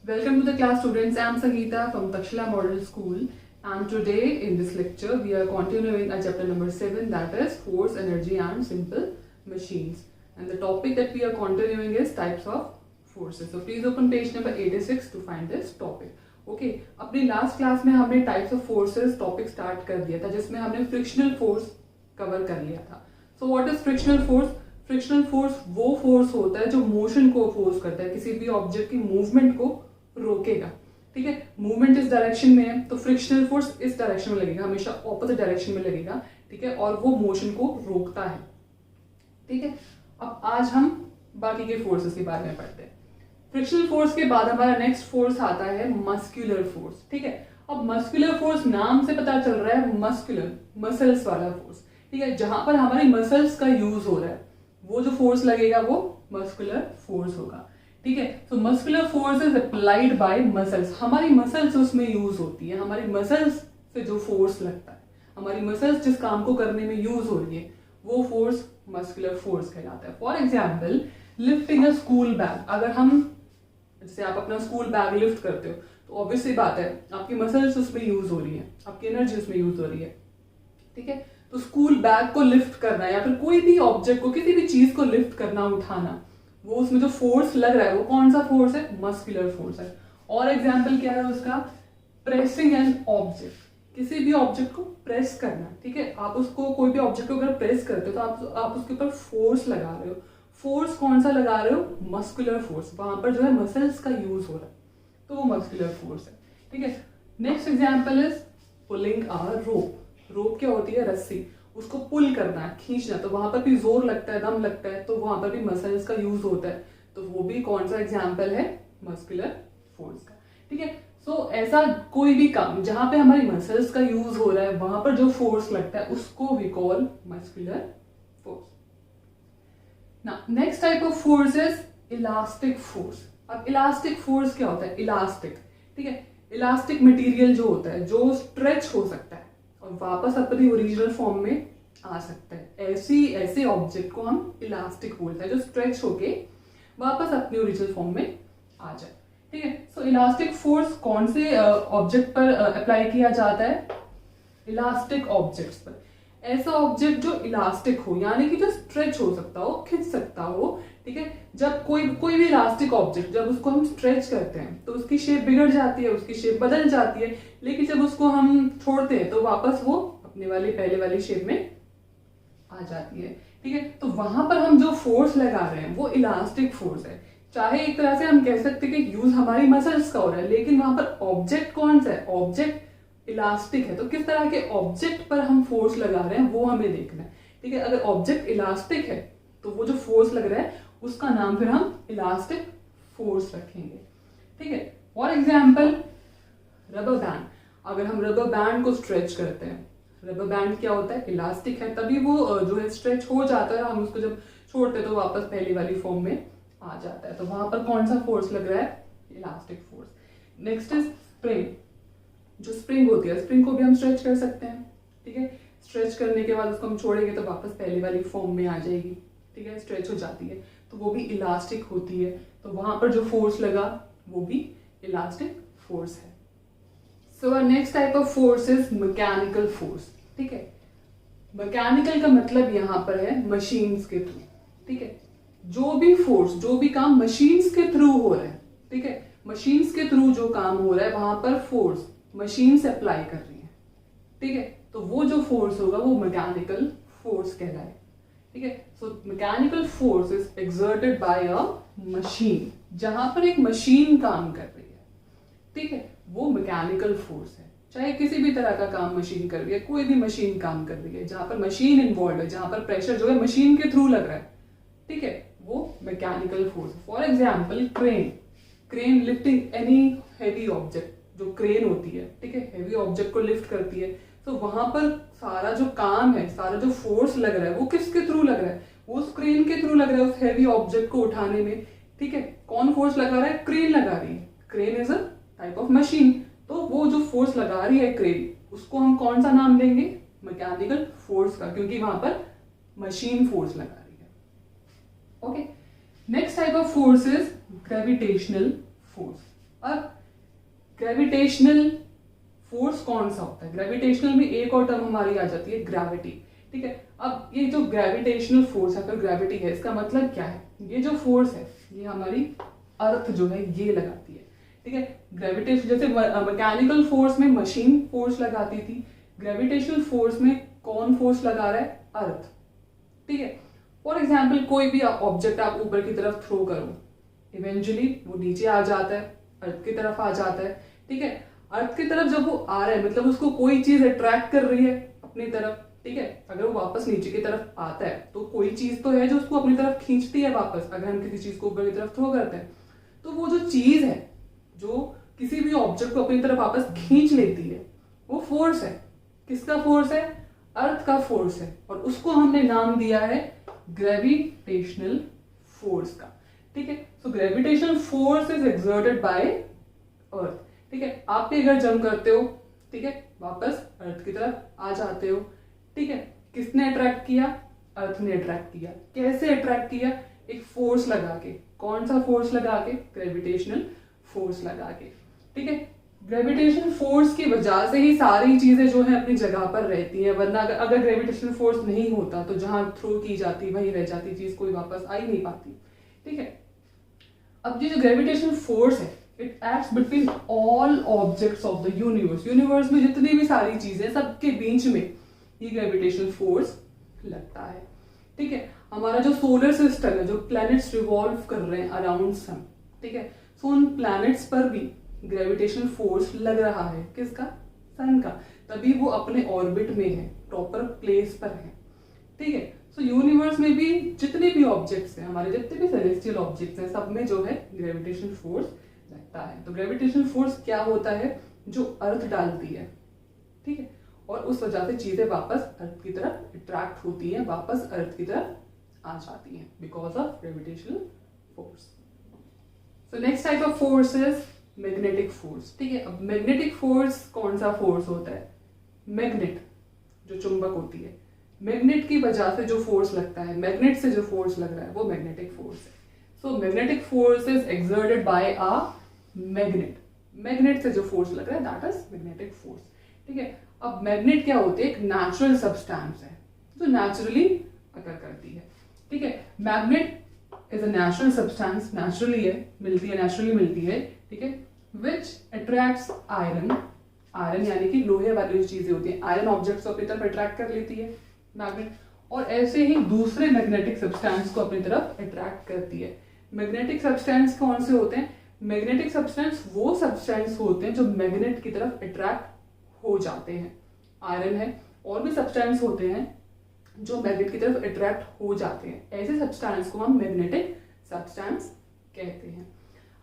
Welcome to the class students. I am Sangeeta from Takshila Model School, and today in this lecture we are continuing our chapter number 7, that is force, energy and simple machines. And the topic that we are continuing is types of forces. So please open page number 86 to find this topic. Okay, अपनी last class में हमने types of forces topic start कर दिया था जिसमें हमने frictional force cover कर लिया था. So what is frictional force? Frictional force वो फोर्स होता है जो मोशन को अपोज करता है, किसी भी ऑब्जेक्ट की मूवमेंट को रोकेगा. ठीक है, मूवमेंट इस डायरेक्शन में है तो फ्रिक्शनल फोर्स इस डायरेक्शन में लगेगा, हमेशा ऑपोजिट डायरेक्शन में लगेगा. ठीक है, और वो मोशन को रोकता है. ठीक है, अब आज हम बाकी के फोर्सेस के बारे में पढ़ते हैं. फ्रिक्शनल फोर्स के बाद हमारा नेक्स्ट फोर्स आता है मस्कुलर फोर्स. ठीक है, अब मस्कुलर फोर्स नाम से पता चल रहा है मस्कुलर, मसल्स वाला फोर्स. ठीक है, जहां पर हमारी मसल्स का यूज हो रहा है वो जो फोर्स लगेगा वो मस्कुलर फोर्स होगा. ठीक है, तो muscular force is applied by muscles. हमारी मसल्स उसमें यूज होती है, हमारी मसल्स से जो फोर्स लगता है, हमारी मसल्स जिस काम को करने में यूज हो रही है वो फोर्स मस्कुलर फोर्स कहलाता है. For example lifting a school bag. अगर हम जैसे आप अपना स्कूल बैग लिफ्ट करते हो तो ऑब्वियसली बात है आपकी मसल्स उसमें यूज हो रही है, आपकी एनर्जी उसमें यूज हो रही है. ठीक है, तो स्कूल बैग को लिफ्ट करना या फिर कोई भी ऑब्जेक्ट को, किसी भी चीज को लिफ्ट करना, उठाना, वो उसमें जो फोर्स लग रहा है वो कौन सा फोर्स है? मस्कुलर फोर्स है. और एग्जाम्पल क्या है उसका? Pressing an object. किसी भी ऑब्जेक्ट को प्रेस करना. ठीक है, आप उसको, कोई भी ऑब्जेक्ट को अगर प्रेस करते हो तो आप उसके ऊपर फोर्स लगा रहे हो. फोर्स कौन सा लगा रहे हो? Muscular force. वहां पर जो है मसल्स का यूज हो रहा है तो वो मस्कुलर फोर्स है. ठीक है, next example is pulling a rope. Rope क्या होती है? रस्सी. उसको पुल करना है, खींचना, तो वहां पर भी जोर लगता है, दम लगता है, तो वहां पर भी मसल्स का यूज होता है. तो वो भी कौन सा एग्जाम्पल है? मस्कुलर फोर्स का. ठीक है, सो ऐसा कोई भी काम जहां पे हमारी मसल्स का यूज हो रहा है वहां पर जो फोर्स लगता है उसको we call muscular force. Now, next type of force is elastic force. अब इलास्टिक फोर्स क्या होता है? इलास्टिक. ठीक है, इलास्टिक मटेरियल जो होता है जो स्ट्रेच हो सकता है और वापस अपनी ओरिजिनल फॉर्म में आ सकता है. ऐसे ऑब्जेक्ट को हम इलास्टिक बोलते हैं जो स्ट्रेच होके वापस अपनी ओरिजिनल फॉर्म में आ जाए. ठीक है, सो इलास्टिक फोर्स कौन से ऑब्जेक्ट पर अप्लाई किया जाता है? इलास्टिक ऑब्जेक्ट्स पर. ऐसा ऑब्जेक्ट जो इलास्टिक हो, यानी कि जो स्ट्रेच हो सकता हो, खिंच सकता हो. ठीक है, जब कोई भी इलास्टिक ऑब्जेक्ट जब उसको हम स्ट्रेच करते हैं तो उसकी शेप बिगड़ जाती है, उसकी शेप बदल जाती है, लेकिन जब उसको हम छोड़ते हैं तो वापस वो अपने वाली पहले वाली शेप में आ जाती है. ठीक है, तो वहां पर हम जो फोर्स लगा रहे हैं वो इलास्टिक फोर्स है. चाहे एक तरह से हम कह सकते हैं कि यूज हमारी मसल्स का हो रहा है, लेकिन वहां पर ऑब्जेक्ट कौन सा है? ऑब्जेक्ट इलास्टिक है. तो किस तरह के ऑब्जेक्ट पर हम फोर्स लगा रहे हैं वो हमें देखना है. ठीक है, अगर ऑब्जेक्ट इलास्टिक है तो वो जो फोर्स लग रहा है उसका नाम फिर हम इलास्टिक फोर्स रखेंगे. ठीक है, फॉर एग्जाम्पल रबर बैंड. अगर हम रबर बैंड को स्ट्रेच करते हैं, रबर बैंड क्या होता है? इलास्टिक है, तभी वो जो है स्ट्रेच हो जाता है. हम उसको जब छोड़ते हैं तो वापस पहली वाली फॉर्म में आ जाता है. तो वहां पर कौन सा फोर्स लग रहा है? Elastic force. Next is spring. जो स्प्रिंग होती है, स्प्रिंग को भी हम स्ट्रेच कर सकते हैं. ठीक है, स्ट्रेच करने के बाद उसको हम छोड़ेंगे तो वापस पहले वाली फॉर्म में आ जाएगी. ठीक है, स्ट्रेच हो जाती है तो वो भी इलास्टिक होती है. तो वहां पर जो फोर्स लगा वो भी इलास्टिक फोर्स है. So next type of force is mechanical force. ठीक है, मैकेनिकल का मतलब यहाँ पर है मशीन्स के थ्रू. ठीक है, जो भी फोर्स, जो भी काम मशीन्स के थ्रू हो रहा है. ठीक है, मशीन्स के थ्रू जो काम हो रहा है वहां पर फोर्स मशीन से अप्लाई कर रही है. ठीक है, तो वो जो फोर्स होगा वो मैकेनिकल फोर्स कहलाए. ठीक है, so mechanical force is exerted bye a machine. जहां पर एक मशीन काम कर रही है, ठीक है, वो मैकेनिकल फोर्स है. चाहे किसी भी तरह का काम मशीन कर रही है, कोई भी मशीन काम कर रही है, जहां पर मशीन इन्वॉल्व है, जहां पर प्रेशर जो है मशीन के थ्रू लग रहा है, ठीक है, वो mechanical force. For example crane. Crane lifting any heavy object, जो क्रेन होती है, ठीक है, हैवी ऑब्जेक्ट को लिफ्ट करती है. तो वहां पर सारा जो काम है, सारा जो फोर्स लग रहा है वो किसके थ्रू लग रहा है? वो उस क्रेन के थ्रू लग रहा है, उस हैवी ऑब्जेक्ट को उठाने में. ठीक है, कौन फोर्स लगा रहा है? क्रेन लगा रही है. Crane is a type of machine. तो वो जो फोर्स लगा रही है क्रेन, उसको हम कौन सा नाम देंगे? मैकेनिकल फोर्स का, क्योंकि वहां पर मशीन फोर्स लगा रही है. Okay, next type of force is gravitational force. अब ग्रेविटेशनल फोर्स कौन सा होता है? ग्रेविटेशनल में एक और टर्म हमारी आ जाती है ग्रेविटी, ठीक है। अब ये जो ग्रेविटेशनल फोर्स है, फिर ग्रेविटी है, इसका मतलब क्या है? ये जो फोर्स है ये हमारी अर्थ जो है ये लगाती है, ठीक है। ग्रेविटेशन जैसे मैकेनिकल फोर्स में मशीन फोर्स लगाती थी, ग्रेविटेशनल फोर्स में कौन फोर्स लगा रहा है? अर्थ, ठीक है। फॉर एग्जाम्पल कोई भी ऑब्जेक्ट आप ऊपर की तरफ थ्रो करो, इवेंचुअली वो नीचे आ जाता है, अर्थ की तरफ आ जाता है, ठीक है। अर्थ की तरफ जब वो आ रहा है मतलब उसको कोई चीज अट्रैक्ट कर रही है अपनी तरफ, ठीक है। अगर वो वापस नीचे की तरफ आता है तो कोई चीज तो है जो उसको अपनी तरफ खींचती है वापस। अगर हम किसी चीज को ऊपर की तरफ थ्रो करते हैं तो वो जो चीज है जो किसी भी ऑब्जेक्ट को अपनी तरफ वापस खींच लेती है वो फोर्स है। किसका फोर्स है? अर्थ का फोर्स है, और उसको हमने नाम दिया है ग्रेविटेशनल फोर्स का, ठीक है। So gravitational force is exerted by earth, ठीक है। आप भी अगर जंप करते हो, ठीक है, वापस अर्थ की तरफ आ जाते हो, ठीक है। किसने अट्रैक्ट किया? अर्थ ने अट्रैक्ट किया। कैसे अट्रैक्ट किया? एक फोर्स लगा के। कौन सा फोर्स लगा के? ग्रेविटेशनल फोर्स लगा के, ठीक है। ग्रेविटेशनल फोर्स की वजह से ही सारी चीजें जो है अपनी जगह पर रहती हैं, वरना अगर ग्रेविटेशनल फोर्स नहीं होता तो जहां थ्रो की जाती वहीं रह जाती चीज, कोई वापस आ ही नहीं पाती, ठीक है। अब ये जो ग्रेविटेशनल फोर्स है it acts between all objects of the universe. Universe में जितनी भी सारी चीजें सबके बीच में ये ग्रेविटेशनल फोर्स लगता है, ठीक है। हमारा जो सोलर सिस्टम है, जो प्लैनेट्स रिवॉल्व कर रहे हैं अराउंड सन, ठीक है, सो उन प्लैनेट्स पर भी ग्रेविटेशनल फोर्स लग रहा है। किसका? सन का। तभी वो अपने ऑर्बिट में है, प्रॉपर प्लेस पर है, ठीक है। सो यूनिवर्स में भी जितने भी ऑब्जेक्ट्स हैं, हमारे जितने भी सेलेस्टियल ऑब्जेक्ट्स हैं, सब में जो है ग्रेविटेशनल फोर्स लगता है। तो ग्रेविटेशनल फोर्स क्या होता है? जो अर्थ डालती है, ठीक है, और उस वजह से चीजें वापस अर्थ की तरफ अट्रैक्ट होती हैं, वापस अर्थ की तरफ आ जाती हैं because of gravitational force. So next type of force is magnetic force, ठीक है। अब मैग्नेटिक फोर्स कौन सा फोर्स होता है? मैग्नेट जो चुंबक होती है, मैग्नेट की वजह से जो फोर्स लगता है, मैग्नेट से जो फोर्स लग रहा है वो मैग्नेटिक फोर्स है। So magnetic force is exerted bye a magnet. Magnet से जो फोर्स लग रहा है दैट इज मैग्नेटिक फोर्स, ठीक है। अब मैग्नेट क्या होती है? एक नेचुरल सब्सटेंस है जो नेचुरली अकर करती है, ठीक है। Magnet is a natural substance, naturally है, मिलती है, नेचुरली मिलती है, ठीक है, विच अट्रैक्ट्स आयरन। आयरन यानी कि लोहे वाली जो चीजें होती है, आयरन ऑब्जेक्ट्स को अपनी तरफ अट्रैक्ट कर लेती है मैग्नेट, और ऐसे ही दूसरे मैग्नेटिक सब्सटेंस को अपनी तरफ अट्रैक्ट करती है। मैग्नेटिक सब्सटेंस कौन से होते हैं? मैग्नेटिक सब्सटेंस वो सब्सटेंस होते हैं जो मैग्नेट की तरफ अट्रैक्ट हो जाते हैं। आयरन है, और भी सब्सटेंस होते हैं जो मैग्नेट की तरफ अट्रैक्ट हो जाते हैं। ऐसे सब्सटेंस को हम मैग्नेटिक सब्सटेंस कहते हैं।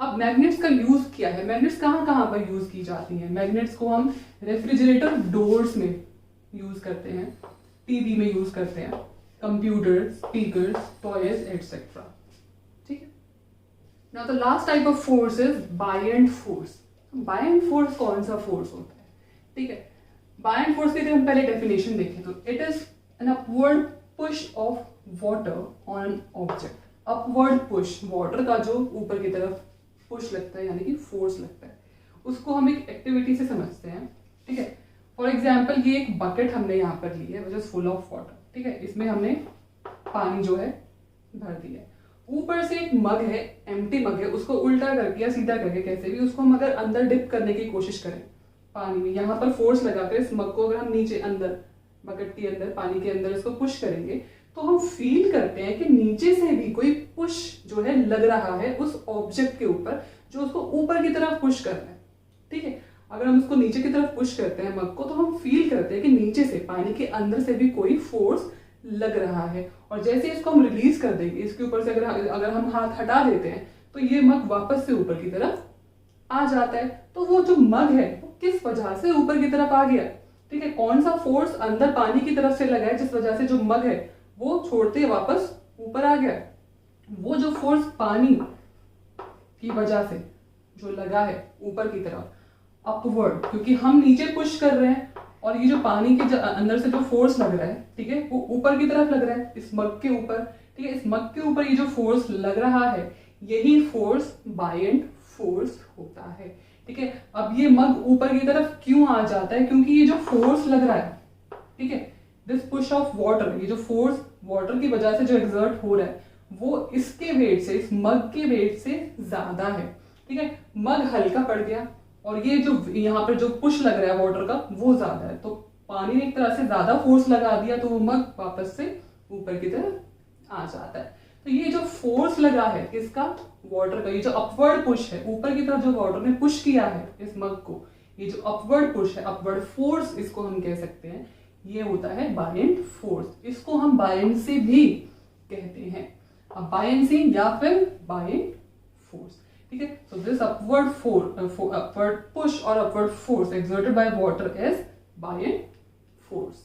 अब मैग्नेट्स का यूज क्या है? मैग्नेट्स कहाँ कहाँ पर यूज की जाती हैं? मैग्नेट्स को हम रेफ्रिजरेटर डोर्स में यूज करते हैं, टीवी में यूज करते हैं, कंप्यूटर, स्पीकर्स, टॉयज एटसेट्रा, ठीक है। Now the last type of force is buoyant force. Buoyant force कौन सा फोर्स होता है? ठीक है, बायएंट फोर्स की हम पहले डेफिनेशन देखें तो it is an upward push of water on an object. Upward push, water का जो ऊपर की तरफ पुश लगता है यानी कि फोर्स लगता है, उसको हम एक एक्टिविटी से समझते हैं, ठीक है। फॉर एग्जाम्पल ये एक बकेट हमने यहाँ पर ली है which is full of water, ठीक है। इसमें हमने पानी जो है भर दिया है। ऊपर से एक मग है, एम्प्टी मग है, उसको उल्टा करके या सीधा करके कैसे भी उसको हम अगर अंदर डिप करने की कोशिश करें पानी में, यहाँ पर फोर्स लगाकर इस मग को अगर हम नीचे अंदर बकेट के अंदर पानी के अंदर इसको पुश करेंगे तो हम फील करते हैं कि नीचे से भी कोई पुश जो है लग रहा है उस ऑब्जेक्ट के ऊपर जो उसको ऊपर की तरफ पुश कर रहा है, ठीक है। अगर हम उसको नीचे की तरफ पुश करते हैं मग को तो हम फील करते हैं कि नीचे से पानी के अंदर से भी कोई फोर्स लग रहा है, और जैसे इसको हम रिलीज कर देंगे इसके ऊपर से अगर हम हाथ हटा देते हैं तो ये मग वापस से ऊपर की तरफ आ जाता है। तो वो जो मग है वो किस वजह से ऊपर की तरफ आ गया, ठीक है, कौन सा फोर्स अंदर पानी की तरफ से लगा है जिस वजह से जो मग है वो छोड़ते वापस ऊपर आ गया। वो जो फोर्स पानी की वजह से जो लगा है ऊपर की तरफ अपवर्ड, क्योंकि हम नीचे पुश कर रहे हैं और ये जो पानी के अंदर से जो फोर्स लग रहा है, ठीक है, वो ऊपर की तरफ लग रहा है इस मग के ऊपर, ठीक है। इस मग के ऊपर ये जो फोर्स लग रहा है यही फोर्स बायएंट फोर्स होता है। ठीक है, अब ये मग ऊपर की तरफ क्यों आ जाता है, क्योंकि ये जो फोर्स लग रहा है, ठीक है, दिस पुश ऑफ वाटर, ये जो फोर्स वाटर की वजह से जो एक्सर्ट हो रहा है वो इसके वेट से, इस मग के वेट से ज्यादा है। ठीक है, मग हल्का पड़ गया और ये जो यहाँ पर जो पुश लग रहा है वाटर का वो ज्यादा है, तो पानी ने एक तरह से ज्यादा फोर्स लगा दिया, तो वो मग वापस से ऊपर की तरफ आ जाता है। तो ये जो फोर्स लगा है किसका, वाटर का, ये जो अपवर्ड पुश है, ऊपर की तरफ जो वाटर ने पुश किया है इस मग को, ये जो अपवर्ड पुश है, अपवर्ड फोर्स इसको हम कह सकते हैं, ये होता है बायेंट फोर्स। इसको हम बायेंसी भी कहते हैं, अब बायेंसी या फिर बायेंट फोर्स। ठीक है, सो दिस अपवर्ड पुश और upward force exerted by water is buoyant force.